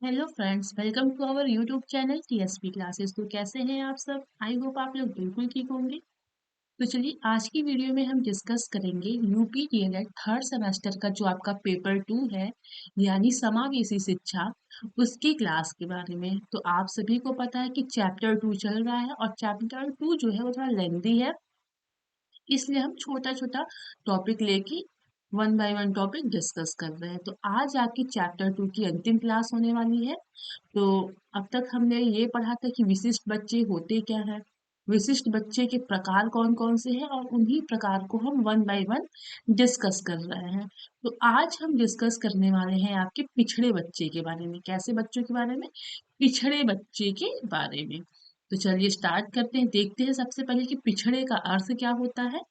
Hello friends, welcome to our YouTube channel TSP classes. तो कैसे हैं आप सब? आई होप आप लोग बिल्कुल ठीक होंगे। तो चलिए आज की वीडियो में हम डिस्कस करेंगे यूपी डीएलएड थर्ड सेमेस्टर का जो आपका पेपर 2 है, यानी समावेशी शिक्षा, उसकी क्लास के बारे में। तो आप सभी को पता है कि चैप्टर 2 चल रहा है और चैप्टर 2 जो है वो थोड़ा लेंदी है, इसलिए हम छोटा छोटा टॉपिक लेके one by one topic discuss कर रहे हैं। तो आज आपकी चैप्टर 2 की अंतिम क्लास होने वाली है। तो अब तक हमने ये पढ़ा था कि विशिष्ट बच्चे होते क्या हैं, विशिष्ट बच्चे के प्रकार कौन कौन से हैं और उन्हीं प्रकार को हम वन बाय वन डिस्कस कर रहे हैं। तो आज हम डिस्कस करने वाले हैं आपके पिछड़े बच्चे के बारे में। कैसे बच्चों के बारे में? पिछड़े बच्चे के बारे में। तो चलिए स्टार्ट करते हैं, देखते हैं सबसे पहले कि पिछड़े का अर्थ क्या होता है।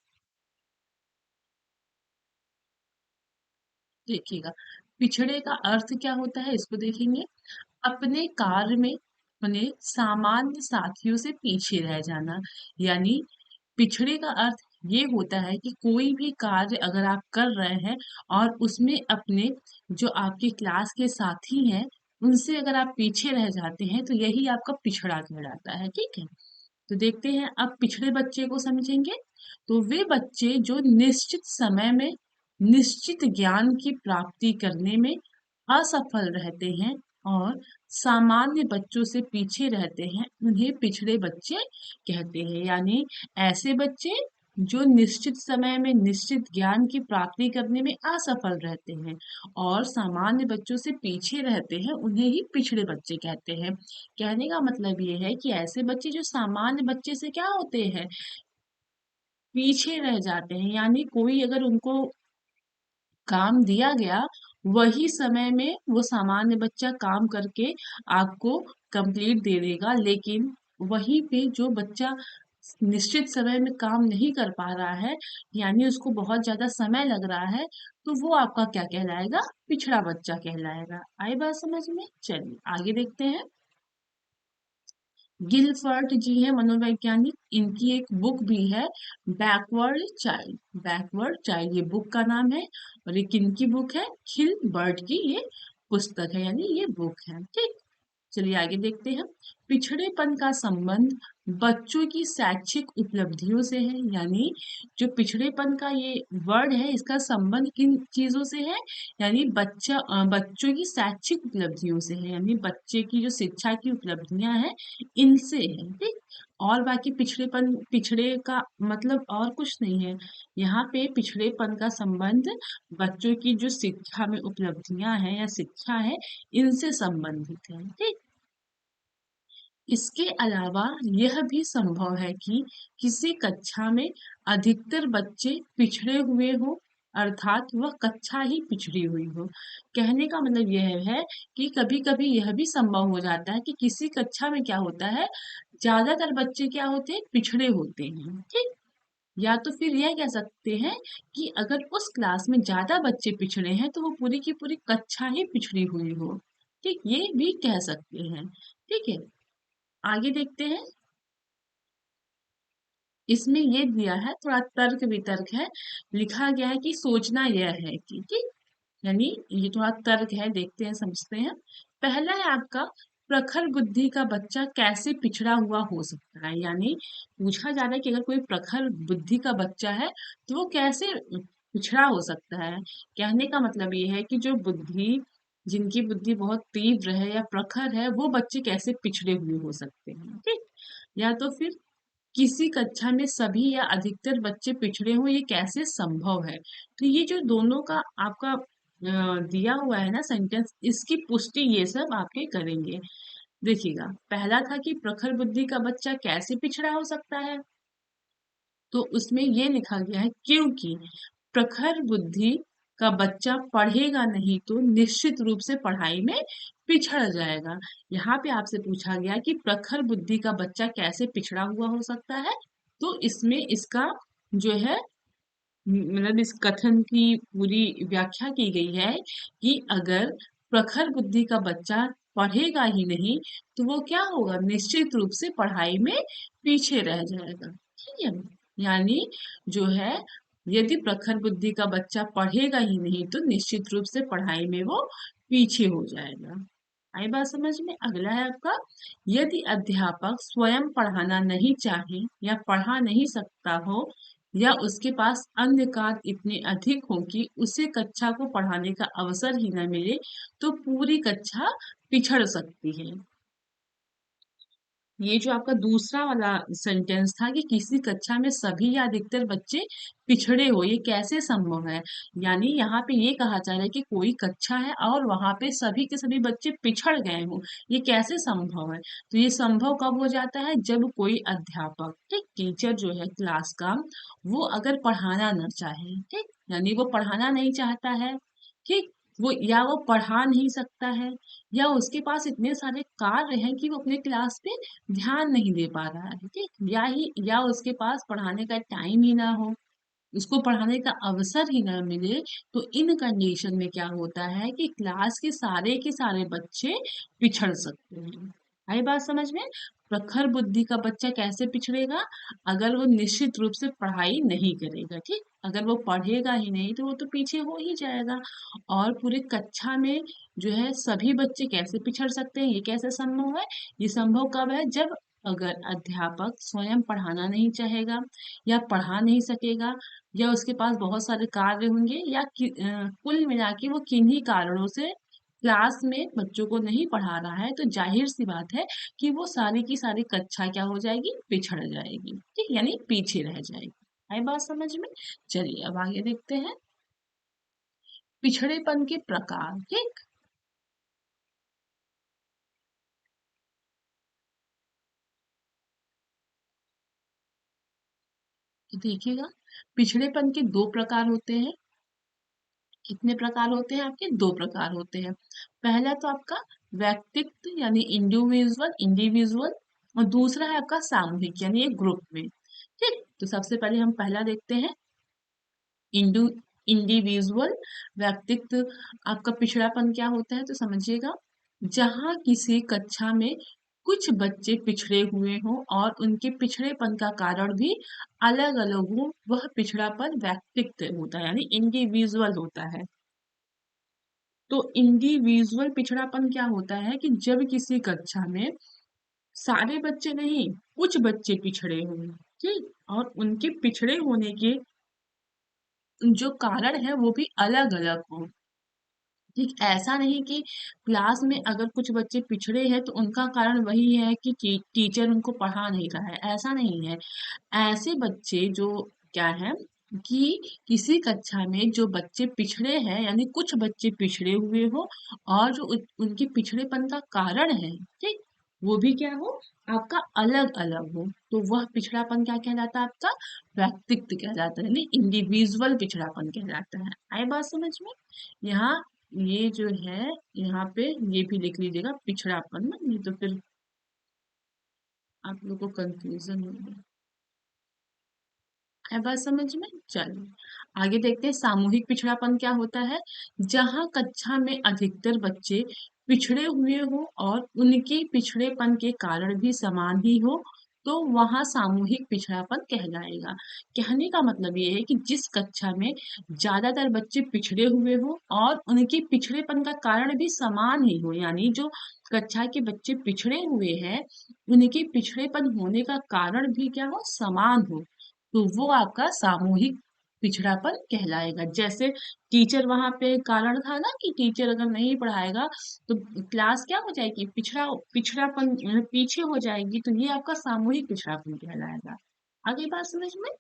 देखिएगा, पिछड़े का अर्थ क्या होता है इसको देखेंगे। अपने कार्य में अपने सामान्य साथियों से पीछे रह जाना, यानी पिछड़े का अर्थ ये होता है कि कोई भी कार्य अगर आप कर रहे हैं और उसमें अपने जो आपके क्लास के साथी हैं उनसे अगर आप पीछे रह जाते हैं तो यही आपका पिछड़ा कहलाता है। ठीक है, तो देखते हैं अब पिछड़े बच्चे को समझेंगे। तो वे बच्चे जो निश्चित समय में निश्चित ज्ञान की प्राप्ति करने में असफल रहते हैं और सामान्य बच्चों से पीछे रहते हैं, उन्हें पिछड़े बच्चे कहते हैं। यानी ऐसे बच्चे जो निश्चित समय में निश्चित ज्ञान की प्राप्ति करने में असफल रहते हैं और सामान्य बच्चों से पीछे रहते हैं, उन्हें ही पिछड़े बच्चे कहते हैं। कहने का मतलब ये है कि ऐसे बच्चे जो सामान्य बच्चे से क्या होते हैं, पीछे रह जाते हैं। यानी कोई अगर उनको काम दिया गया, वही समय में वो सामान्य बच्चा काम करके आपको कंप्लीट दे देगा, लेकिन वहीं पे जो बच्चा निश्चित समय में काम नहीं कर पा रहा है, यानी उसको बहुत ज्यादा समय लग रहा है, तो वो आपका क्या कहलाएगा? पिछड़ा बच्चा कहलाएगा। आई बात समझ में? चलिए आगे देखते हैं। गिलफर्ट जी हैं मनोवैज्ञानिक, इनकी एक बुक भी है, बैकवर्ड चाइल्ड। बैकवर्ड चाइल्ड ये बुक का नाम है और ये किनकी बुक है? खिलबर्ट की ये पुस्तक है, यानी ये बुक है। ठीक, चलिए आगे देखते हैं। पिछड़ेपन का संबंध बच्चों की शैक्षिक उपलब्धियों से है, यानी जो पिछड़ेपन का ये वर्ड है इसका संबंध किन चीजों से है? यानी बच्चों की शैक्षिक उपलब्धियों से है, यानी बच्चे की जो शिक्षा की उपलब्धियां हैं इनसे है। ठीक, और बाकी पिछड़ेपन, पिछड़े का मतलब और कुछ नहीं है। यहाँ पे पिछड़ेपन का संबंध बच्चों की जो शिक्षा में उपलब्धियां हैं या शिक्षा है, इनसे संबंधित है। ठीक, इसके अलावा यह भी संभव है कि किसी कक्षा में अधिकतर बच्चे पिछड़े हुए हों, अर्थात वह कक्षा ही पिछड़ी हुई हो। कहने का मतलब यह है कि कभी कभी यह भी संभव हो जाता है कि किसी कक्षा में क्या होता है, ज्यादातर बच्चे क्या होते हैं? पिछड़े होते हैं। ठीक, या तो फिर यह कह सकते हैं कि अगर उस क्लास में ज्यादा बच्चे पिछड़े हैं तो वो पूरी की पूरी कक्षा ही पिछड़ी हुई हो। ठीक, ये भी कह सकते हैं। ठीक है, आगे देखते हैं। इसमें ये दिया है, थोड़ा तर्क वितर्क है, लिखा गया है कि सोचना यह है कि, ठीक, यानी ये थोड़ा तर्क है, देखते हैं समझते हैं। पहला है आपका, प्रखर बुद्धि का बच्चा कैसे पिछड़ा हुआ हो सकता है। यानी पूछा जा रहा है कि अगर कोई प्रखर बुद्धि का बच्चा है तो वो कैसे पिछड़ा हो सकता है। कहने का मतलब ये है कि जो बुद्धि, जिनकी बुद्धि बहुत तीव्र है या प्रखर है, वो बच्चे कैसे पिछड़े हुए हो सकते हैं। ठीक, या तो फिर किसी कक्षा में सभी या अधिकतर बच्चे पिछड़े हों, ये कैसे संभव है। तो ये जो दोनों का आपका दिया हुआ है ना सेंटेंस, इसकी पुष्टि ये सब आपके करेंगे। देखिएगा, पहला था कि प्रखर बुद्धि का बच्चा कैसे पिछड़ा हो सकता है, तो उसमें ये लिखा गया है क्योंकि प्रखर बुद्धि का बच्चा पढ़ेगा नहीं तो निश्चित रूप से पढ़ाई में पिछड़ जाएगा। यहाँ पे आपसे पूछा गया कि प्रखर बुद्धि का बच्चा कैसे पिछड़ा हुआ हो सकता है, तो इसमें इसका जो है मतलब इस कथन की पूरी व्याख्या की गई है कि अगर प्रखर बुद्धि का बच्चा पढ़ेगा ही नहीं तो वो क्या होगा? निश्चित रूप से पढ़ाई में पीछे रह जाएगा। ठीक है, यानी जो है, यदि प्रखर बुद्धि का बच्चा पढ़ेगा ही नहीं तो निश्चित रूप से पढ़ाई में वो पीछे हो जाएगा। आई बात समझ में? अगला है आपका, यदि अध्यापक स्वयं पढ़ाना नहीं चाहे या पढ़ा नहीं सकता हो या उसके पास अन्य कार्य इतने अधिक हो कि उसे कक्षा को पढ़ाने का अवसर ही न मिले, तो पूरी कक्षा पिछड़ सकती है। ये जो आपका दूसरा वाला सेंटेंस था कि किसी कक्षा में सभी या अधिकतर बच्चे पिछड़े हो, ये कैसे संभव है? यानी यहाँ पे ये कहा जा रहा है कि कोई कक्षा है और वहां पे सभी के सभी बच्चे पिछड़ गए हो, ये कैसे संभव है? तो ये संभव कब हो जाता है, जब कोई अध्यापक, ठीक, टीचर जो है क्लास का, वो अगर पढ़ाना न चाहे, ठीक, यानी वो पढ़ाना नहीं चाहता है, ठीक, वो या वो पढ़ा नहीं सकता है, या उसके पास इतने सारे कार्य हैं कि वो अपने क्लास पे ध्यान नहीं दे पा रहा है, ठीक, या उसके पास पढ़ाने का टाइम ही ना हो, उसको पढ़ाने का अवसर ही ना मिले, तो इन कंडीशन में क्या होता है कि क्लास के सारे बच्चे पिछड़ सकते हैं। आई बात समझ में? प्रखर बुद्धि का बच्चा कैसे पिछड़ेगा? अगर वो निश्चित रूप से पढ़ाई नहीं करेगा, ठीक, अगर वो पढ़ेगा ही नहीं तो वो तो पीछे हो ही जाएगा। और पूरी कक्षा में जो है सभी बच्चे कैसे पिछड़ सकते हैं, ये कैसे संभव है? ये संभव कब है, जब अगर अध्यापक स्वयं पढ़ाना नहीं चाहेगा या पढ़ा नहीं सकेगा, या उसके पास बहुत सारे कार्य होंगे, या कुल मिला के वो किन्हीं कारणों से क्लास में बच्चों को नहीं पढ़ा रहा है, तो जाहिर सी बात है कि वो सारी की सारी कक्षा क्या हो जाएगी, पिछड़ जाएगी, ठीक, यानी पीछे रह जाएगी। आई बात समझ में? चलिए अब आगे देखते हैं, पिछड़ेपन के प्रकार, ठीक। तो देखिएगा, पिछड़ेपन के दो प्रकार होते हैं। कितने प्रकार होते हैं आपके? दो प्रकार होते हैं। पहला तो आपका व्यक्तित्व यानी इंडिविजुअल इंडिविजुअल, और दूसरा है आपका सामूहिक यानी एक ग्रुप में, ठीक। तो सबसे पहले हम पहला देखते हैं, इंडु इंडिविजुअल व्यक्तित्व। आपका पिछड़ापन क्या होता है तो समझिएगा, जहाँ किसी कक्षा में कुछ बच्चे पिछड़े हुए हों और उनके पिछड़ेपन का कारण भी अलग अलग हो, वह पिछड़ापन व्यक्तित्व होता है यानी इंडिविजुअल होता है। तो इंडिविजुअल पिछड़ापन क्या होता है कि जब किसी कक्षा में सारे बच्चे नहीं, कुछ बच्चे पिछड़े हों, ठीक, और उनके पिछड़े होने के जो कारण है वो भी अलग अलग हो, ठीक। ऐसा नहीं कि क्लास में अगर कुछ बच्चे पिछड़े हैं तो उनका कारण वही है कि टीचर उनको पढ़ा नहीं रहा है, ऐसा नहीं है। ऐसे बच्चे जो क्या है कि किसी कक्षा में जो बच्चे पिछड़े हैं यानी कुछ बच्चे पिछड़े हुए हो, और जो उनके पिछड़ेपन का कारण है, ठीक, वो भी क्या हो, आपका अलग अलग हो, तो वह पिछड़ापन क्या कहलाता है आपका? व्यक्तित्व कहलाता है, यानी इंडिविजुअल पिछड़ापन कहलाता है। आई बात समझ में? यहाँ ये जो है, यहाँ पे ये भी लिख लीजिएगा पिछड़ापन ना, नहीं तो फिर आप लोग को कंफ्यूजन होगा। है बात समझ में? चलिए आगे देखते हैं, सामूहिक पिछड़ापन क्या होता है। जहाँ कक्षा में अधिकतर बच्चे पिछड़े हुए हो और उनके पिछड़ेपन के कारण भी समान ही हो, तो वहाँ सामूहिक पिछड़ापन कहलाएगा। कहने का मतलब ये है कि जिस कक्षा में ज्यादातर बच्चे पिछड़े हुए हो और उनके पिछड़ेपन का कारण भी समान ही हो, यानी जो कक्षा के बच्चे पिछड़े हुए हैं उनके पिछड़ेपन होने का कारण भी क्या हो, समान हो, तो वो आपका सामूहिक पिछड़ापन कहलाएगा। जैसे टीचर वहां पे कारण था ना कि टीचर अगर नहीं पढ़ाएगा तो क्लास क्या हो जाएगी, पिछड़ापन पीछे हो जाएगी, तो ये आपका सामूहिक पिछड़ापन कहलाएगा। आगे बात समझ में?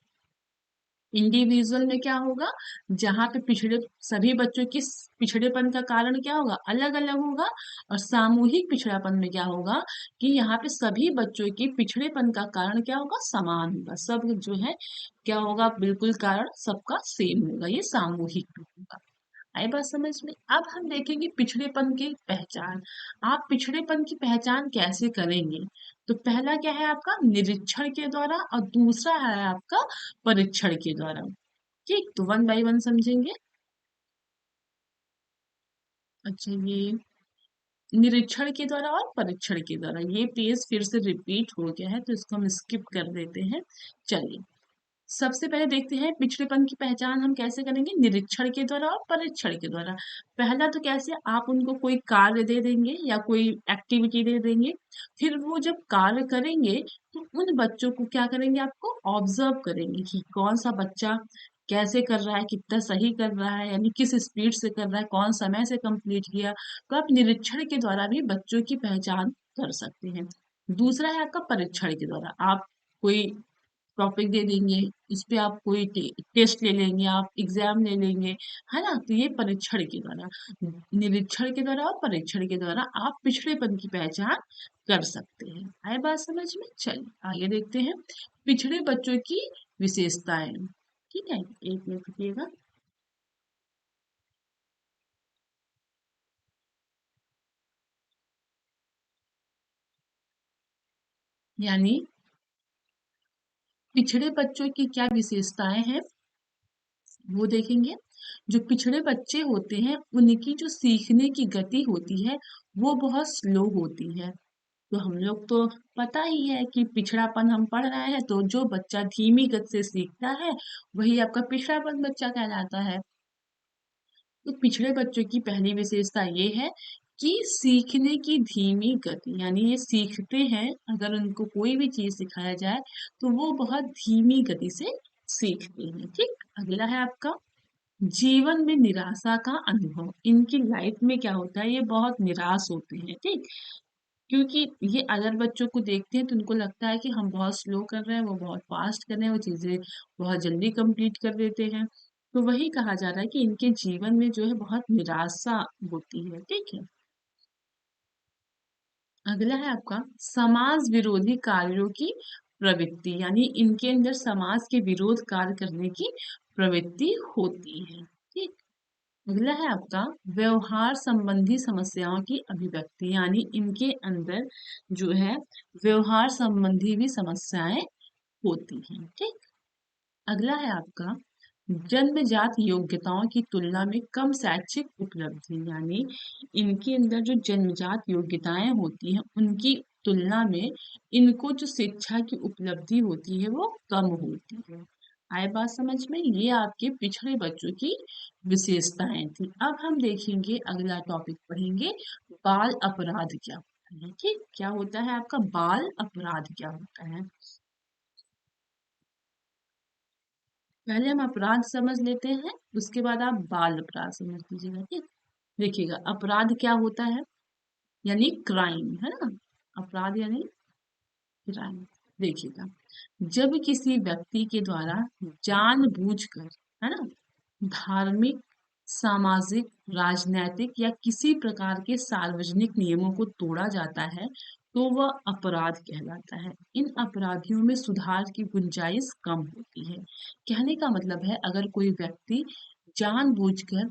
इंडिविजुअल में क्या होगा, जहाँ पे पिछड़े सभी बच्चों की पिछड़ेपन का कारण क्या होगा, अलग अलग होगा। और सामूहिक पिछड़ापन में क्या होगा कि यहाँ पे सभी बच्चों की पिछड़ेपन का कारण क्या होगा, समान होगा, सब जो है क्या होगा, बिल्कुल कारण सबका सेम होगा, ये सामूहिक में होगा। आई बात समझ में? अब हम देखेंगे पिछड़ेपन की पहचान। आप पिछड़ेपन की पहचान कैसे करेंगे? तो पहला क्या है आपका, निरीक्षण के द्वारा, और दूसरा है आपका परीक्षण के द्वारा, ठीक। तो वन बाय वन समझेंगे। अच्छा, ये निरीक्षण के द्वारा और परीक्षण के द्वारा, ये पेज फिर से रिपीट हो गया है तो इसको हम स्किप कर देते हैं। चलिए, सबसे पहले देखते हैं पिछड़ेपन की पहचान हम कैसे करेंगे, निरीक्षण के द्वारा और परीक्षण के द्वारा। पहला तो कैसे, आप उनको कोई कार्य दे देंगे या कोई एक्टिविटी दे देंगे, फिर वो जब कार्य करेंगे तो उन बच्चों को क्या करेंगे, आपको ऑब्जर्व करेंगे कि कौन सा बच्चा कैसे कर रहा है, कितना सही कर रहा है, यानी किस स्पीड से कर रहा है, कौन समय से कंप्लीट किया। तो आप निरीक्षण के द्वारा भी बच्चों की पहचान कर सकते हैं। दूसरा है आपका परीक्षण के द्वारा। आप कोई टॉपिक दे देंगे, इस पे आप कोई टेस्ट ले लेंगे, आप एग्जाम ले लेंगे, है ना? तो ये परीक्षण के द्वारा, निरीक्षण के द्वारा और परीक्षण के द्वारा आप पिछड़ेपन की पहचान कर सकते हैं। आए बात समझ में? चलिए आगे देखते हैं पिछड़े बच्चों की विशेषताएं। ठीक है, एक मिनट रुकिएगा। यानी पिछड़े बच्चों की क्या विशेषताएं हैं वो देखेंगे। जो पिछड़े बच्चे होते हैं उनकी जो सीखने की गति होती है वो बहुत स्लो होती है। तो हम लोग तो पता ही है कि पिछड़ापन हम पढ़ रहे हैं, तो जो बच्चा धीमी गति से सीखता है वही आपका पिछड़ापन बच्चा कहलाता है। तो पिछड़े बच्चों की पहली विशेषता ये है कि सीखने की धीमी गति, यानी ये सीखते हैं, अगर उनको कोई भी चीज सिखाया जाए तो वो बहुत धीमी गति से सीखते हैं। ठीक, अगला है आपका जीवन में निराशा का अनुभव। इनकी लाइफ में क्या होता है, ये बहुत निराश होते हैं। ठीक, क्योंकि ये अदर बच्चों को देखते हैं तो उनको लगता है कि हम बहुत स्लो कर रहे हैं, वो बहुत फास्ट कर रहे हैं, वो चीजें बहुत जल्दी कंप्लीट कर देते हैं। तो वही कहा जा रहा है कि इनके जीवन में जो है बहुत निराशा होती है। ठीक है, अगला है आपका समाज विरोधी कार्यों की प्रवृत्ति, यानी इनके अंदर समाज के विरोध कार्य करने की प्रवृत्ति होती है। ठीक, अगला है आपका व्यवहार संबंधी समस्याओं की अभिव्यक्ति, यानी इनके अंदर जो है व्यवहार संबंधी भी समस्याएं होती हैं। ठीक, अगला है आपका जन्मजात योग्यताओं की तुलना में कम शैक्षिक उपलब्धि, यानी इनके अंदर जो जन्मजात योग्यताएं होती हैं उनकी तुलना में इनको जो शिक्षा की उपलब्धि होती है वो कम होती है। आए बात समझ में? ये आपके पिछड़े बच्चों की विशेषताएं थी। अब हम देखेंगे, अगला टॉपिक पढ़ेंगे, बाल अपराध क्या होता है। ठीक, क्या होता है आपका बाल अपराध क्या होता है? पहले हम अपराध समझ लेते हैं, उसके बाद आप बाल अपराध समझ लीजिएगा। ठीक, देखिएगा अपराध क्या होता है, यानी क्राइम, है ना? अपराध यानी क्राइम। देखिएगा, जब किसी व्यक्ति के द्वारा जानबूझकर, है ना, धार्मिक, सामाजिक, राजनैतिक या किसी प्रकार के सार्वजनिक नियमों को तोड़ा जाता है तो वह अपराध कहलाता है। इन अपराधियों में सुधार की गुंजाइश कम होती है। कहने का मतलब है, अगर कोई व्यक्ति जानबूझकर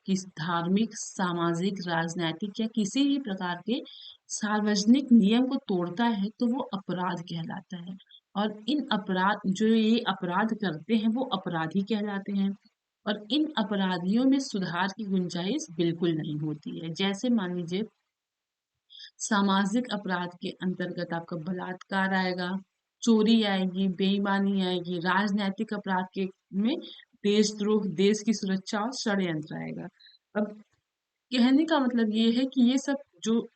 किस धार्मिक, सामाजिक, राजनैतिक या किसी भी प्रकार के सार्वजनिक नियम को तोड़ता है तो वो अपराध कहलाता है। और इन अपराध, जो ये अपराध करते हैं वो अपराधी कहलाते हैं। और इन अपराधियों में सुधार की गुंजाइश बिल्कुल नहीं होती है। जैसे मान लीजिए, सामाजिक अपराध के अंतर्गत आपका बलात्कार आएगा, चोरी आएगी, बेईमानी आएगी। राजनैतिक अपराध के में देशद्रोह, देश की सुरक्षा और षड्यंत्र आएगा। अब कहने का मतलब ये है कि ये सब जो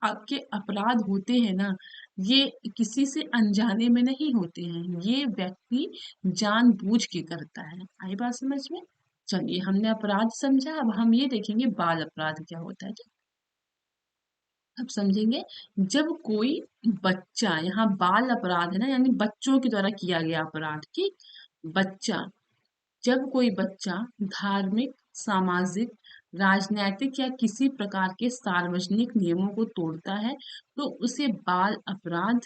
आपके अपराध होते हैं ना, ये किसी से अनजाने में नहीं होते हैं, ये व्यक्ति जानबूझ के करता है। आई बात समझ में? चलिए, हमने अपराध समझा, अब हम ये देखेंगे बाल अपराध क्या होता है। अब समझेंगे, जब कोई बच्चा, यहाँ बाल अपराध है ना, यानी बच्चों के द्वारा किया गया अपराध, ठीक, बच्चा, जब कोई बच्चा धार्मिक, सामाजिक, राजनैतिक या किसी प्रकार के सार्वजनिक नियमों को तोड़ता है तो उसे बाल अपराध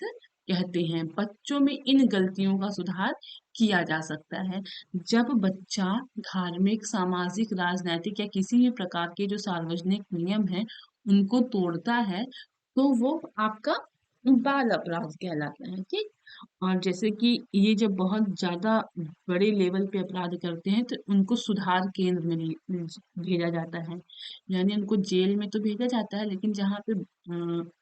कहते हैं। बच्चों में इन गलतियों का सुधार किया जा सकता है। जब बच्चा धार्मिक, सामाजिक, राजनैतिक या किसी भी प्रकार के जो सार्वजनिक नियम हैं उनको तोड़ता है तो वो आपका बाल अपराध कहलाता है। ठीक, और जैसे कि ये जब बहुत ज्यादा बड़े लेवल पे अपराध करते हैं तो उनको सुधार केंद्र में भेजा जाता है, यानी उनको जेल में तो भेजा जाता है, लेकिन जहाँ पे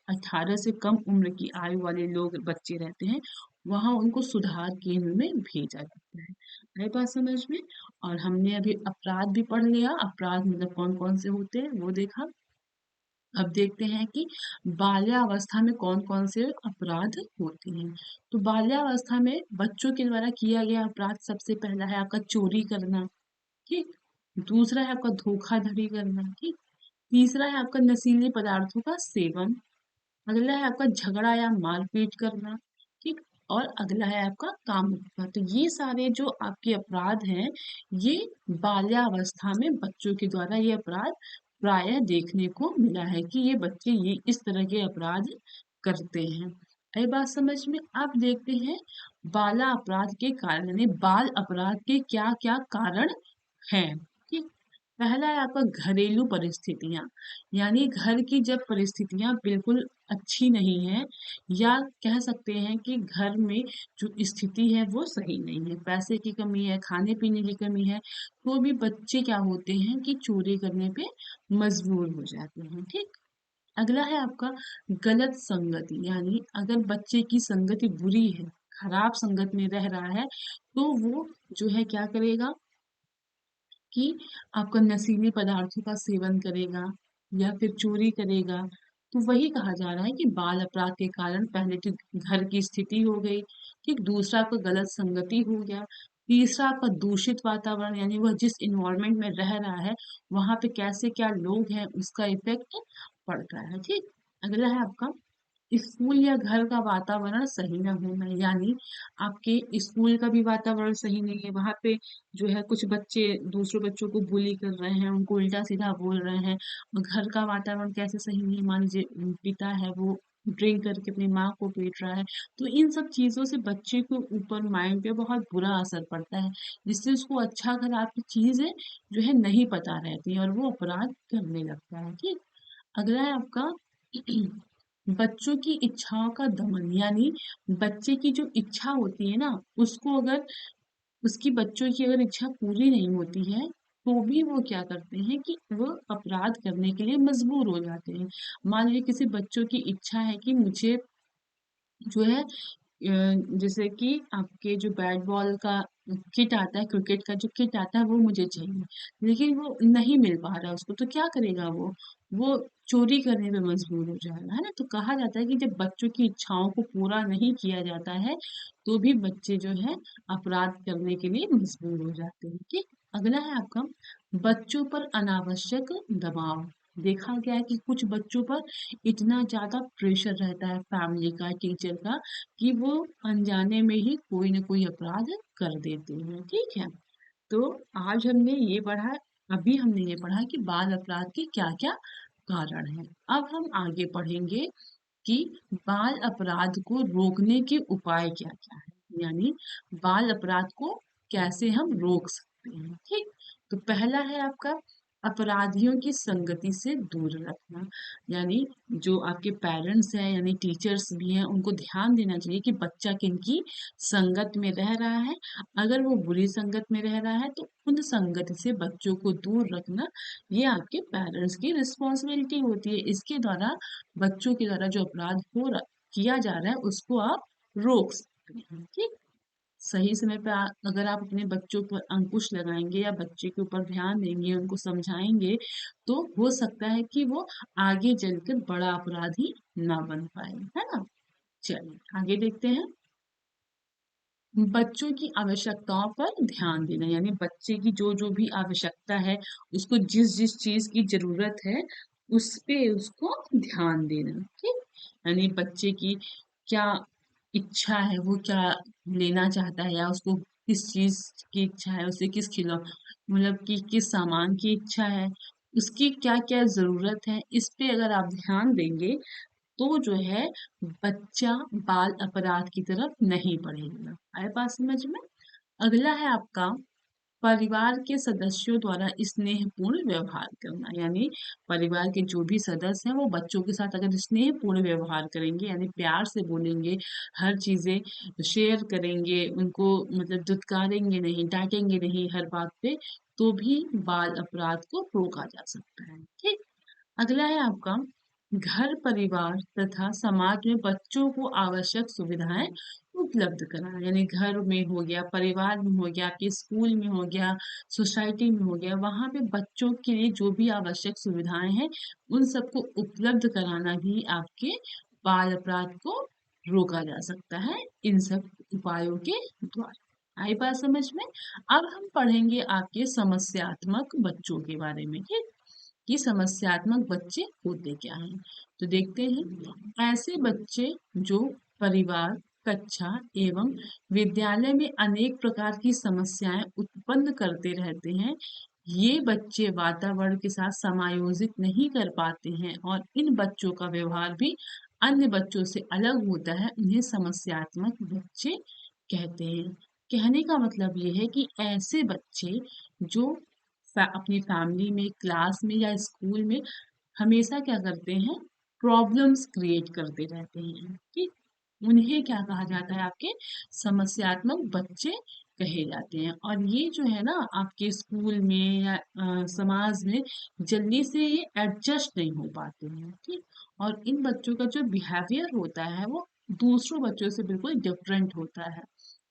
18 से कम उम्र की आयु वाले लोग, बच्चे रहते हैं, वहाँ उनको सुधार केंद्र में भेजा जाता है। आई बात समझ में? और हमने अभी अपराध भी पढ़ लिया, अपराध मतलब कौन-कौन से होते हैं वो देखा। अब देखते हैं कि बाल्यावस्था में कौन-कौन से अपराध होते हैं। तो बाल्यावस्था में बच्चों के द्वारा किया गया अपराध सबसे पहला है आपका चोरी करना, ठीक? दूसरा है आपका धोखाधड़ी करना, ठीक? तीसरा है आपका नशीले पदार्थों का सेवन, अगला है आपका झगड़ा या मारपीट करना, ठीक? और अगला है आपका कामुकता। तो ये सारे जो आपके अपराध हैं, ये बाल्यावस्था में बच्चों के द्वारा ये अपराध प्रायः देखने को मिला है कि ये बच्चे ये इस तरह के अपराध करते हैं। आई बात समझ में? अब देखते हैं बाला अपराध के कारण यानी बाल अपराध के क्या-क्या कारण हैं, ठीक? पहला है आपका घरेलू परिस्थितियाँ, यानी घर की जब परिस्थितियाँ बिल्कुल अच्छी नहीं है या कह सकते हैं कि घर में जो स्थिति है वो सही नहीं है, पैसे की कमी है, खाने-पीने की कमी है, तो भी बच्चे क्या होते हैं कि चोरी करने पे मजबूर हो जाते हैं, ठीक? अगला है आपका गलत संगति, यानी अगर बच्चे की संगति बुरी है, खराब संगत में रह रहा है, तो वो जो है क्या करेगा कि आपका नशीले पदार्थों का सेवन करेगा या फिर चोरी करेगा। तो वही कहा जा रहा है कि बाल अपराध के कारण पहले तो घर की स्थिति हो गई, ठीक? दूसरा आपका गलत संगति हो गया, तीसरा आपका दूषित वातावरण यानी वह जिस इन्वायरमेंट में रह रहा है, वहाँ पे कैसे क्या लोग हैं उसका इफ़ेक्ट पड़ रहा है, ठीक? अगला है आपका स्कूल या घर का वातावरण सही ना होना, यानी आपके स्कूल का भी वातावरण सही नहीं है, वहाँ पे जो है कुछ बच्चे दूसरे बच्चों को बुली कर रहे हैं, उनको उल्टा-सीधा बोल रहे हैं। और घर का वातावरण कैसे सही नहीं है, मान लीजिए पिता है वो ड्रिंक करके अपनी माँ को पीट रहा है, तो इन सब चीज़ों से बच्चे के ऊपर माइंड पे बहुत बुरा असर पड़ता है, जिससे उसको अच्छा-खराब की चीज़ें जो है नहीं पता रहती हैं और वो अपराध करने लगता है, ठीक? अगला है आपका बच्चों की इच्छाओं का दमन, यानी बच्चे की जो इच्छा होती है ना, उसको अगर उसकी बच्चों की अगर इच्छा पूरी नहीं होती है, तो भी वो क्या करते हैं कि वो अपराध करने के लिए मजबूर हो जाते हैं। मान लीजिए किसी बच्चों की इच्छा है कि मुझे जो है जैसे कि आपके जो बैट बॉल का किट आता है, क्रिकेट का जो किट आता है वो मुझे चाहिए, लेकिन वो नहीं मिल पा रहा है उसको, तो क्या करेगा वो चोरी करने पे मजबूर हो जाएगा, है ना? तो कहा जाता है कि जब बच्चों की इच्छाओं को पूरा नहीं किया जाता है, तो भी बच्चे जो है अपराध करने के लिए मजबूर हो जाते हैं, ठीक? अगला है आपका बच्चों पर अनावश्यक दबाव। देखा गया है कि कुछ बच्चों पर इतना ज़्यादा प्रेशर रहता है फैमिली का, टीचर का, कि वो अनजाने में ही कोई न कोई अपराध कर देते हैं, ठीक है? तो आज हमने ये पढ़ा अभी हमने ये पढ़ा कि बाल अपराध के क्या-क्या कारण हैं। अब हम आगे पढ़ेंगे कि बाल अपराध को रोकने के उपाय क्या-क्या हैं? यानी बाल अपराध को कैसे हम रोक सकते हैं, ठीक? तो पहला है आपका अपराधियों की संगति से दूर रखना, यानी जो आपके पेरेंट्स हैं यानी टीचर्स भी हैं, उनको ध्यान देना चाहिए कि बच्चा किनकी संगत में रह रहा है। अगर वो बुरी संगत में रह रहा है, तो उन संगत से बच्चों को दूर रखना, ये आपके पेरेंट्स की रिस्पॉन्सिबिलिटी होती है। इसके द्वारा बच्चों के द्वारा जो अपराध किया जा रहा है उसको आप रोक सकते हैं, ठीक? सही समय पे अगर आप अपने बच्चों पर अंकुश लगाएंगे या बच्चे के ऊपर ध्यान देंगे, उनको समझाएंगे, तो हो सकता है कि वो आगे चलकर बड़ा अपराधी ना बन पाए, है ना? चलिए आगे देखते हैं। बच्चों की आवश्यकताओं पर ध्यान देना, यानी बच्चे की जो भी आवश्यकता है, उसको जिस चीज की जरूरत है, उस पे उसको ध्यान देना, ठीक? यानी बच्चे की क्या इच्छा है, वो क्या लेना चाहता है या उसको किस चीज की इच्छा है, उसे किस मतलब कि किस सामान की इच्छा है, उसकी क्या क्या जरूरत है, इस पे अगर आप ध्यान देंगे, तो जो है बच्चा बाल अपराध की तरफ नहीं बढ़ेगा। आए बात समझ में? अगला है आपका परिवार के सदस्यों द्वारा स्नेहपूर्ण व्यवहार करना, यानी परिवार के जो भी सदस्य हैं वो बच्चों के साथ अगर स्नेहपूर्ण व्यवहार करेंगे यानी प्यार से बोलेंगे, हर चीजें शेयर करेंगे, उनको मतलब दुत्कारेंगे नहीं, डांटेंगे नहीं हर बात पे, तो भी बाल अपराध को रोका जा सकता है, ठीक? अगला है आपका घर परिवार तथा समाज में बच्चों को आवश्यक सुविधाएं उपलब्ध कराना, यानी घर में हो गया, परिवार में हो गया, आपके स्कूल में हो गया, सोसाइटी में हो गया, वहाँ पे बच्चों के लिए जो भी आवश्यक सुविधाएं हैं उन सबको उपलब्ध कराना भी आपके बाल अपराध को रोका जा सकता है इन सब उपायों के द्वारा। आई बात समझ में? अब हम पढ़ेंगे आपके समस्यात्मक बच्चों के बारे में, ठीक? कि समस्यात्मक बच्चे होते क्या हैं। तो देखते हैं, ऐसे बच्चे जो परिवार, कक्षा एवं विद्यालय में अनेक प्रकार की समस्याएं उत्पन्न करते रहते हैं, ये बच्चे वातावरण के साथ समायोजित नहीं कर पाते हैं और इन बच्चों का व्यवहार भी अन्य बच्चों से अलग होता है, उन्हें समस्यात्मक बच्चे कहते हैं। कहने का मतलब ये है कि ऐसे बच्चे जो अपनी फैमिली में, क्लास में या स्कूल में हमेशा क्या करते हैं, प्रॉब्लम्स क्रिएट करते रहते हैं, ठीक? उन्हें क्या कहा जाता है, आपके समस्यात्मक बच्चे कहे जाते हैं। और ये जो है ना, आपके स्कूल में या समाज में जल्दी से ये एडजस्ट नहीं हो पाते हैं, ठीक? और इन बच्चों का जो बिहेवियर होता है वो दूसरों बच्चों से बिल्कुल डिफरेंट होता है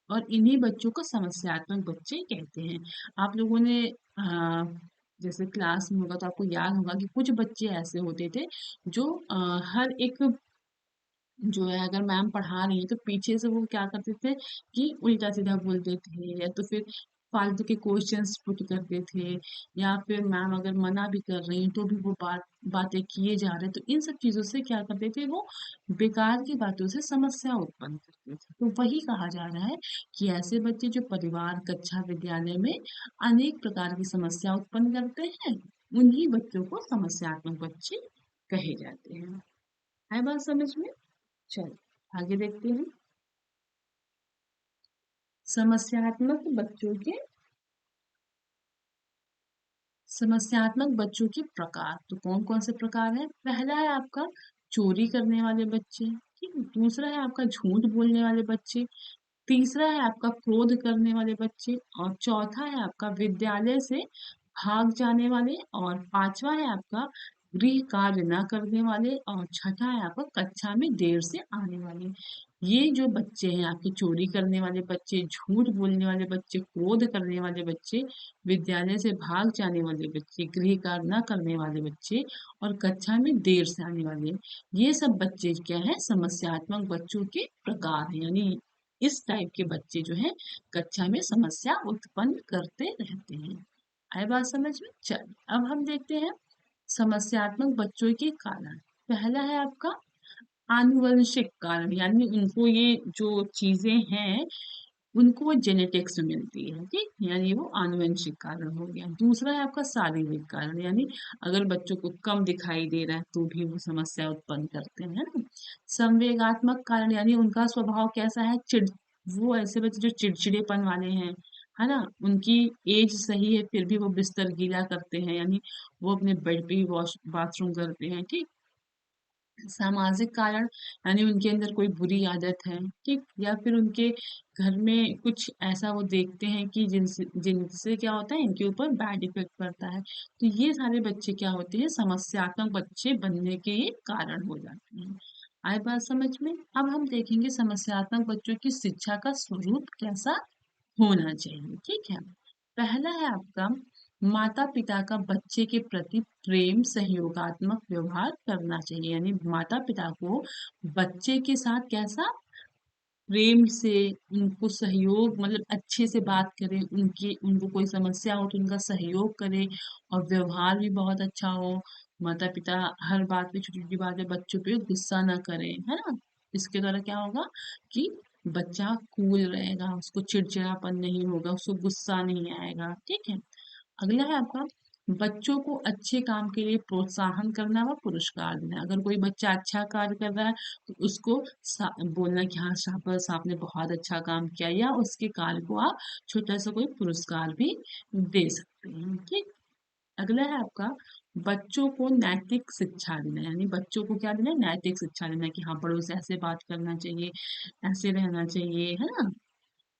और इन्हीं बच्चों को समस्यात्मक बच्चे कहते हैं। आप लोगों ने जैसे क्लास में होगा तो आपको याद होगा कि कुछ बच्चे ऐसे होते थे जो हर एक जो है, अगर मैम पढ़ा रही है तो पीछे से वो क्या करते थे कि उल्टा सीधा बोलते थे या तो फिर फालतू के क्वेश्चंस पुट करते थे, या फिर मैम अगर मना भी कर रही हैं तो भी वो बातें किए जा रहे हैं, तो इन सब चीजों से क्या करते थे वो, बेकार की बातों से समस्या उत्पन्न करते थे। तो वही कहा जा रहा है कि ऐसे बच्चे जो परिवार, कक्षा, विद्यालय में अनेक प्रकार की समस्या उत्पन्न करते हैं, उन्हीं बच्चों को समस्यात्मक बच्चे कहे जाते हैं। है बात समझ में? चलो आगे देखते हैं, समस्यात्मक बच्चों के प्रकार। तो कौन कौन से प्रकार हैं? पहला है आपका चोरी करने वाले बच्चे, ठीक है? दूसरा है आपका झूठ बोलने वाले बच्चे, तीसरा है आपका क्रोध करने वाले बच्चे, और चौथा है आपका विद्यालय से भाग जाने वाले, और पांचवा है आपका गृह कार्य न करने वाले, और छठा है आपका कक्षा में देर से आने वाले। ये जो बच्चे हैं आपके, चोरी करने वाले बच्चे, झूठ बोलने वाले बच्चे, क्रोध करने वाले बच्चे, विद्यालय से भाग जाने वाले बच्चे, गृह कार्य न करने वाले बच्चे, और कक्षा में देर से आने वाले, ये सब बच्चे क्या है, समस्यात्मक बच्चों के प्रकार हैं। यानी इस टाइप के बच्चे जो हैं कक्षा में समस्या उत्पन्न करते रहते हैं। आए बात समझ में? चलिए अब हम देखते हैं समस्यात्मक बच्चों के कारण। पहला है आपका आनुवंशिक कारण, यानी उनको ये जो चीजें हैं उनको वो जेनेटिक्स में मिलती है, ठीक? यानी वो आनुवंशिक कारण हो गया। दूसरा है आपका शारीरिक कारण, यानी अगर बच्चों को कम दिखाई दे रहा है तो भी वो समस्या उत्पन्न करते हैं, है ना? संवेगात्मक कारण, यानी उनका स्वभाव कैसा है, वो ऐसे बच्चे जो चिड़चिड़ेपन वाले हैं, है ना? उनकी एज सही है फिर भी वो बिस्तर गीला करते हैं, यानी वो अपने बेड पे ही वॉश बाथरूम करते हैं, ठीक? सामाजिक कारण, यानी उनके अंदर कोई बुरी आदत है, ठीक? या फिर उनके घर में कुछ ऐसा वो देखते हैं कि जिनसे जिनसे क्या होता है, इनके ऊपर बैड इफेक्ट पड़ता है। तो ये सारे बच्चे क्या होते हैं, समस्यात्मक बच्चे बनने के ये कारण हो जाते हैं। आए बात समझ में? अब हम देखेंगे समस्यात्मक बच्चों की शिक्षा का स्वरूप कैसा होना चाहिए, ठीक है? पहला है आपका माता पिता का बच्चे के प्रति प्रेम सहयोगात्मक व्यवहार करना चाहिए, यानी माता पिता को बच्चे के साथ कैसा प्रेम से, उनको सहयोग, मतलब अच्छे से बात करें, उनकी उनको कोई समस्या हो तो उनका सहयोग करें, और व्यवहार भी बहुत अच्छा हो। माता पिता हर बात पे, छोटी छोटी बात पे बच्चों पे गुस्सा ना करें, है ना? इसके द्वारा क्या होगा कि बच्चा कूल रहेगा, उसको चिड़चिड़ापन नहीं होगा, उसको गुस्सा नहीं आएगा, ठीक है? अगला है आपका बच्चों को अच्छे काम के लिए प्रोत्साहन करना व पुरस्कार देना। अगर कोई बच्चा अच्छा कार्य कर रहा है तो उसको बोलना कि हाँ शाबाश, आपने बहुत अच्छा काम किया, या उसके कार्य को आप छोटा सा कोई पुरस्कार भी दे सकते हैं, ठीक? अगला है आपका बच्चों को नैतिक शिक्षा देना, यानी बच्चों को क्या देना है, नैतिक शिक्षा देना कि हाँ बड़ों से ऐसे बात करना चाहिए, ऐसे रहना चाहिए, है ना?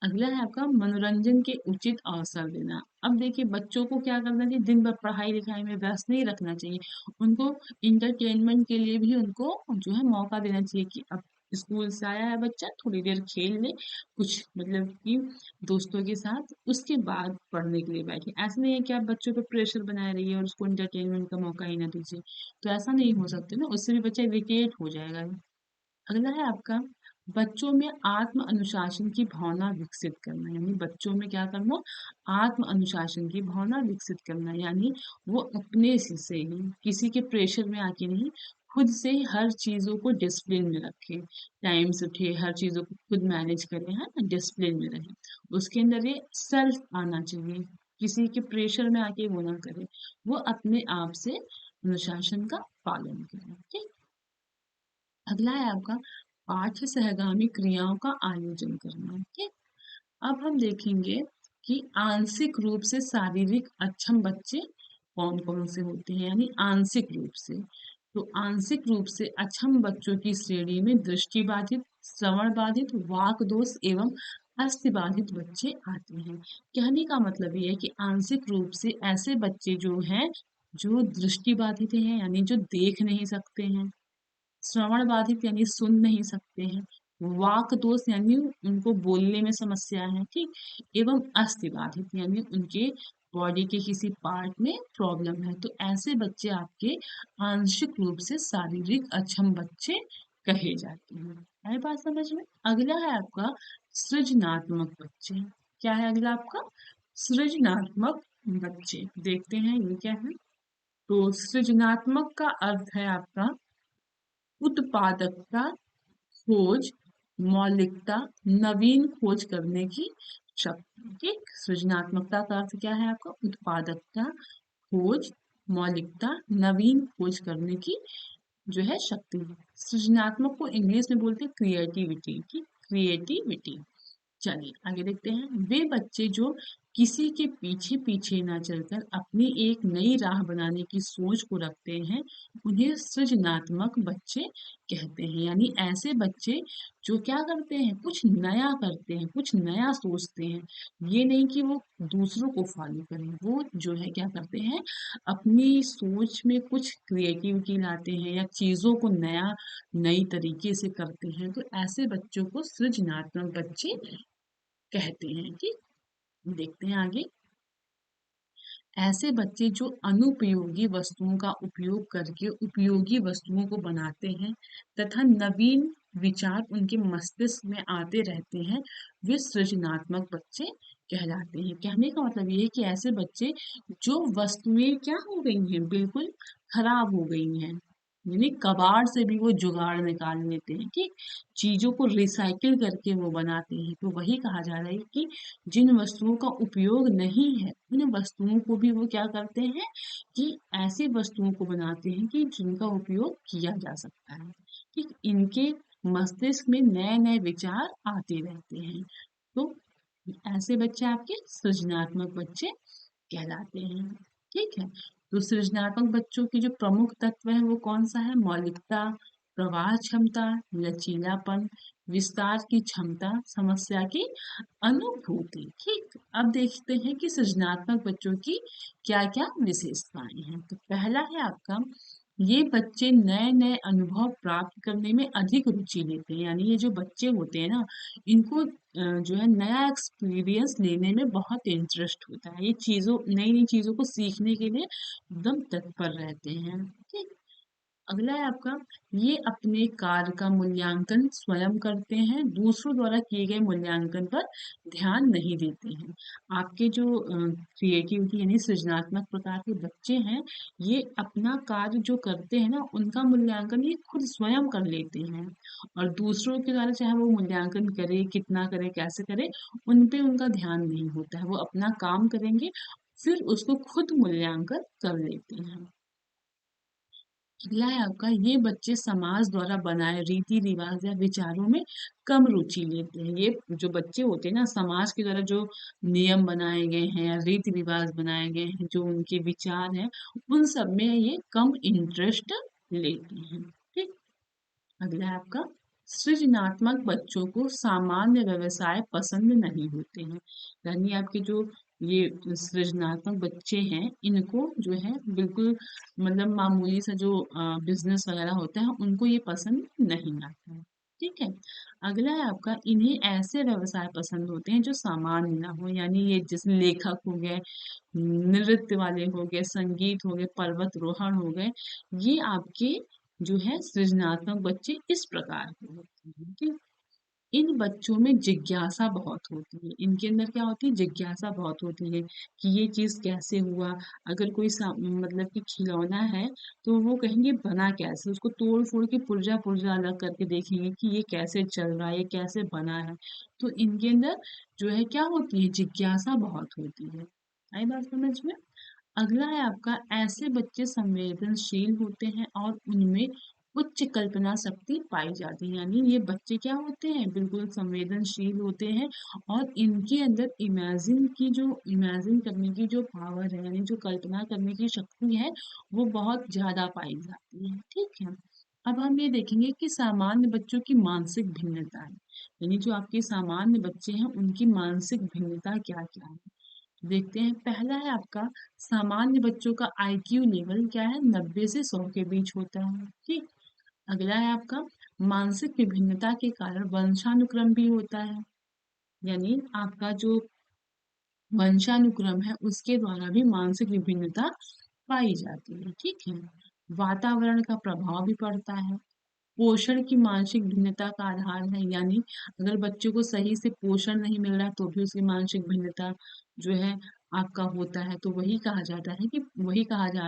अगला है आपका मनोरंजन के उचित अवसर देना। अब देखिए बच्चों को क्या करना चाहिए, दिन भर पढ़ाई लिखाई में व्यस्त नहीं रखना चाहिए, उनको इंटरटेनमेंट के लिए भी उनको जो है मौका देना चाहिए कि अब स्कूल से आया है बच्चा, थोड़ी देर खेल ले, कुछ मतलब कि दोस्तों के साथ, उसके बाद पढ़ने के लिए बैठे। ऐसा नहीं है कि आप बच्चों पे प्रेशर बनाए रहिए और उसको एंटरटेनमेंट का मौका ही ना दीजिए। तो ऐसा नहीं हो सकता ना, उससे भी बच्चा इरिटेट हो जाएगा। अगला है आपका बच्चों में आत्म अनुशासन की भावना विकसित करना, यानी बच्चों में क्या करना, आत्म अनुशासन की भावना विकसित करना, यानी वो अपने से ही किसी के प्रेशर में आके नहीं, खुद से ही हर चीजों को डिसिप्लिन में रखे, टाइम से उठे, हर चीजों को खुद मैनेज करे, है ना, डिसिप्लिन में रहे। उसके अंदर ये सेल्फ आना चाहिए, किसी के प्रेशर में आके वो ना करे, वो अपने आप से अनुशासन का पालन करे। ठीक। अगला है आपका पाठ्य सहगामी क्रियाओं का आयोजन करना। ठीक। अब हम देखेंगे कि आंशिक रूप से शारीरिक अक्षम बच्चे कौन कौन से होते हैं, यानी आंशिक रूप से। तो आंशिक रूप से अक्षम बच्चों की श्रेणी में दृष्टि बाधित, श्रवण बाधित, वाक दोष एवं अस्थि बाधित बच्चे आते हैं। कहने का मतलब ये है कि आंशिक रूप से ऐसे बच्चे जो हैं, जो दृष्टि बाधित हैं, यानी जो देख नहीं सकते हैं, श्रवण बाधित यानी सुन नहीं सकते हैं, वाक दोष यानी उनको बोलने में समस्या है, ठीक, एवं अस्थि बाधित यानी उनके बॉडी के किसी पार्ट में प्रॉब्लम है। तो ऐसे बच्चे आपके आंशिक रूप से शारीरिक अक्षम बच्चे कहे जाते हैं। है बात समझ में? अगला है आपका सृजनात्मक बच्चे। क्या है अगला आपका? सृजनात्मक बच्चे। देखते हैं ये क्या है। तो सृजनात्मक का अर्थ है आपका उत्पादकता, खोज, मौलिकता, नवीन खोज करने की शक्ति। ठीक। सृजनात्मकता का अर्थ क्या है आपका? उत्पादकता, खोज, मौलिकता, नवीन खोज करने की जो है शक्ति। सृजनात्मक को इंग्लिश में बोलते हैं क्रिएटिविटी की, क्रिएटिविटी। चलिए आगे देखते हैं। वे बच्चे जो किसी के पीछे पीछे ना चलकर अपनी एक नई राह बनाने की सोच को रखते हैं, उन्हें सृजनात्मक बच्चे कहते हैं। यानी ऐसे बच्चे जो क्या करते हैं, कुछ नया करते हैं, कुछ नया सोचते हैं। ये नहीं कि वो दूसरों को फॉलो करें, वो जो है क्या करते हैं, अपनी सोच में कुछ क्रिएटिविटी लाते हैं या चीजों को नया नई तरीके से करते हैं। तो ऐसे बच्चों को सृजनात्मक बच्चे कहते हैं। ठीक। देखते हैं आगे। ऐसे बच्चे जो अनुपयोगी वस्तुओं का उपयोग करके उपयोगी वस्तुओं को बनाते हैं तथा नवीन विचार उनके मस्तिष्क में आते रहते हैं, वे सृजनात्मक बच्चे कहलाते हैं। कहने का मतलब ये है कि ऐसे बच्चे जो वस्तुएं क्या हो गई हैं, बिल्कुल खराब हो गई हैं, यानी कबाड़ से भी वो जुगाड़ निकाल लेते हैं, ठीक, चीजों को रिसाइकिल करके वो बनाते हैं। तो वही कहा जा रहा है कि जिन वस्तुओं का उपयोग नहीं है, उन वस्तुओं को भी वो क्या करते हैं कि ऐसी वस्तुओं को बनाते हैं कि जिनका उपयोग किया जा सकता है। ठीक। इनके मस्तिष्क में नए नए विचार आते रहते हैं। तो ऐसे बच्चे आपके सृजनात्मक बच्चे कहलाते हैं। ठीक है। तो सृजनात्मक बच्चों के जो प्रमुख तत्व है वो कौन सा है? मौलिकता, प्रवाह क्षमता, लचीलापन, विस्तार की क्षमता, समस्या की अनुभूति। ठीक। अब देखते हैं कि सृजनात्मक बच्चों की क्या क्या विशेषताएं हैं। तो पहला है आपका, ये बच्चे नए नए अनुभव प्राप्त करने में अधिक रुचि लेते हैं। यानी ये जो बच्चे होते हैं ना, इनको जो है नया एक्सपीरियंस लेने में बहुत इंटरेस्ट होता है। ये चीजों, नई नई चीजों को सीखने के लिए एकदम तत्पर रहते हैं। ठीक। अगला है आपका, ये अपने कार्य का मूल्यांकन स्वयं करते हैं, दूसरों द्वारा किए गए मूल्यांकन पर ध्यान नहीं देते हैं। आपके जो क्रिएटिविटी यानी सृजनात्मक प्रकार के बच्चे हैं, ये अपना कार्य जो करते हैं ना, उनका मूल्यांकन ये खुद स्वयं कर लेते हैं, और दूसरों के द्वारा चाहे वो मूल्यांकन करे, कितना करे, कैसे करे, उन पे उनका ध्यान नहीं होता है। वो अपना काम करेंगे, फिर उसको खुद मूल्यांकन कर लेते हैं। अगला है आपका, ये बच्चे समाज द्वारा बनाए रीति रिवाज या विचारों में कम रुचि लेते हैं। ये जो बच्चे होते हैं ना, समाज के द्वारा जो नियम बनाए गए हैं या रीति रिवाज बनाए गए हैं, जो उनके विचार हैं, उन सब में ये कम इंटरेस्ट लेते हैं। ठीक। अगला है आपका, सृजनात्मक बच्चों को सामान्य व्यवसाय पसंद नहीं होते हैं। यानी आपके जो ये सृजनात्मक बच्चे हैं, इनको जो है बिल्कुल मतलब मामूली सा जो बिजनेस वगैरह होता है, उनको ये पसंद नहीं आता है। ठीक है। अगला है आपका, इन्हें ऐसे व्यवसाय पसंद होते हैं जो सामान्य ना हो, यानी ये जिसमें लेखक हो गए, नृत्य वाले हो गए, संगीत हो गए, पर्वतारोहण हो गए, ये आपके जो है सृजनात्मक बच्चे इस प्रकार के होते हैं। ठीक। इन बच्चों में जिज्ञासा बहुत होती है, इनके अंदर क्या होती है, जिज्ञासा बहुत होती है कि ये चीज कैसे हुआ। अगर कोई मतलब कि खिलौना है तो वो कहेंगे बना कैसे, उसको तोड़ फोड़ के पुर्जा पुर्जा अलग करके देखेंगे कि ये कैसे चल रहा है, ये कैसे बना है। तो इनके अंदर जो है क्या होती है, जिज्ञासा बहुत होती है। आई बात समझ में। अगला है आपका, ऐसे बच्चे संवेदनशील होते हैं और उनमें उच्च कल्पना शक्ति पाई जाती है, यानी ये बच्चे क्या होते हैं, बिल्कुल संवेदनशील होते हैं और इनके अंदर इमेजिन करने की जो पावर है, यानी जो कल्पना करने की शक्ति है, वो बहुत ज्यादा पाई जाती है। ठीक है। अब हम ये देखेंगे कि सामान्य बच्चों की मानसिक भिन्नता है, यानी जो आपके सामान्य बच्चे हैं उनकी मानसिक भिन्नता क्या क्या है। देखते हैं। पहला है आपका, सामान्य बच्चों का आईक्यू लेवल क्या है, 90 से 100 के बीच होता है। ठीक। अगला है आपका, मानसिक विभिन्नता के कारण वंशानुक्रम भी होता है, यानी आपका जो वंशानुक्रम है उसके द्वारा भी मानसिक विभिन्नता पाई जाती है। ठीक है। वातावरण का प्रभाव भी पड़ता है। पोषण की मानसिक भिन्नता का आधार है, यानी अगर बच्चे को सही से पोषण नहीं मिल रहा है तो भी उसकी मानसिक भिन्नता जो है आपका होता है। तो वही कहा जा रहा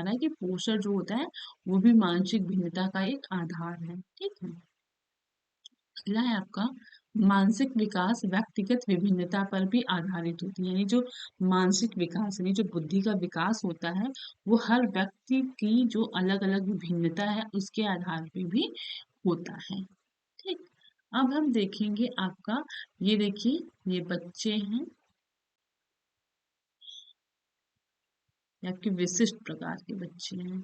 है कि पोषण जो होता है वो भी मानसिक भिन्नता का एक आधार है। ठीक है। अगला है आपका, मानसिक विकास व्यक्तिगत विभिन्नता पर भी आधारित होती है, यानी जो मानसिक विकास यानी जो बुद्धि का विकास होता है वो हर व्यक्ति की जो अलग अलग विभिन्नता है उसके आधार पे भी होता है। ठीक। अब हम देखेंगे आपका, ये देखिए ये बच्चे हैं, ये आपके विशिष्ट प्रकार के बच्चे हैं।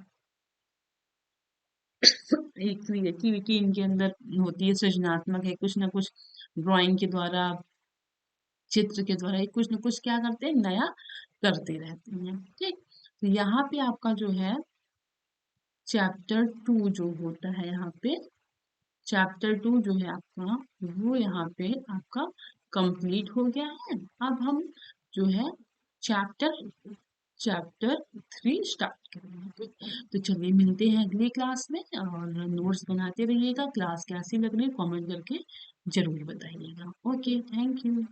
एक क्रिएटिविटी इनके अंदर होती है, सृजनात्मक है, कुछ ना कुछ ड्राइंग के द्वारा, चित्र के द्वारा ये कुछ ना कुछ क्या करते हैं, नया करते रहते हैं। ठीक। तो यहाँ पे आपका जो है चैप्टर 2 जो होता है, यहाँ पे चैप्टर 2 जो है आपका, वो यहाँ पे आपका कंप्लीट हो गया है। अब हम जो है चैप्टर चैप्टर 3 स्टार्ट करेंगे। ठीक। तो चलिए मिलते हैं अगली क्लास में, और नोट्स बनाते रहिएगा। क्लास कैसी लग रही है कमेंट करके जरूर बताइएगा। Okay, thank you.